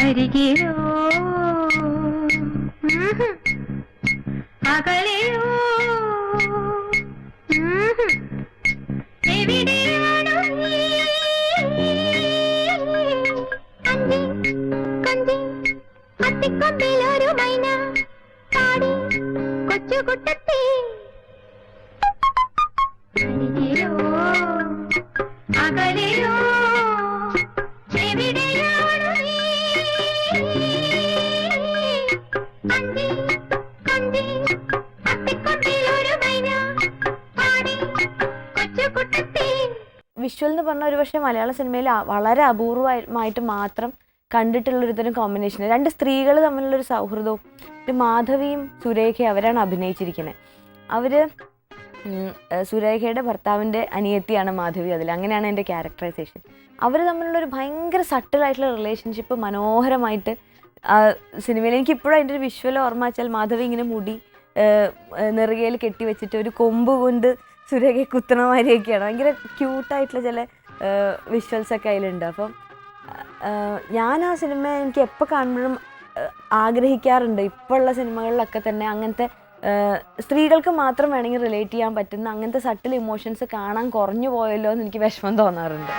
അരികിലോ അകലെയോ എവിടെയാണോ നീ കണ്ടി കണ്ടി അത്തിക്കൊമ്പിലൊരു മൈന പാടി കൊച്ചുകുട്ടത്തി അരികിലോ അകലെയോ എവിടെയാണോ നീ കണ്ടി കണ്ടി അത്തിക്കൊമ്പിലൊരു മൈന പാടി കൊച്ചുകുട്ടത്തി. വിഷ്വൽ എന്ന് പറഞ്ഞ ഒരു പക്ഷേ മലയാള സിനിമയിൽ വളരെ അപൂർവമായിട്ട് മാത്രം കണ്ടിട്ടുള്ളൊരു തരം കോമ്പിനേഷൻ. രണ്ട് സ്ത്രീകൾ തമ്മിലുള്ളൊരു സൗഹൃദവും. മാധവിയും സുരേഖയും അവരാണ് അഭിനയിച്ചിരിക്കുന്നത്. അവർ സുരേഖയുടെ ഭർത്താവിൻ്റെ അനിയത്തിയാണ് മാധവി. അതിൽ അങ്ങനെയാണ് എൻ്റെ ക്യാരക്ടറൈസേഷൻ. അവർ തമ്മിലുള്ളൊരു ഭയങ്കര സട്ടിലായിട്ടുള്ള റിലേഷൻഷിപ്പ് മനോഹരമായിട്ട് സിനിമയിൽ എനിക്കിപ്പോഴും അതിൻ്റെ ഒരു വിഷ്വൽ ഓർമ്മ വെച്ചാൽ മാധവി ഇങ്ങനെ മുടി നെറുകയിൽ കെട്ടി വെച്ചിട്ട് ഒരു കൊമ്പ് കൊണ്ട് സുരേഖയെ കുത്തണ മാതിരിയൊക്കെയാണ്. ഭയങ്കര ക്യൂട്ടായിട്ടുള്ള ചില വിഷ്വൽസൊക്കെ അതിലുണ്ട്. അപ്പം ഞാൻ ആ സിനിമ എനിക്ക് എപ്പോൾ കാണുമ്പോഴും ആഗ്രഹിക്കാറുണ്ട്. ഇപ്പോഴുള്ള സിനിമകളിലൊക്കെ തന്നെ അങ്ങനത്തെ സ്ത്രീകൾക്ക് മാത്രം വേണമെങ്കിൽ റിലേറ്റ് ചെയ്യാൻ പറ്റുന്ന അങ്ങനത്തെ സട്ടിൽ ഇമോഷൻസ് കാണാൻ കുറഞ്ഞു പോയല്ലോ എന്ന് എനിക്ക് വിഷമം തോന്നാറുണ്ട്.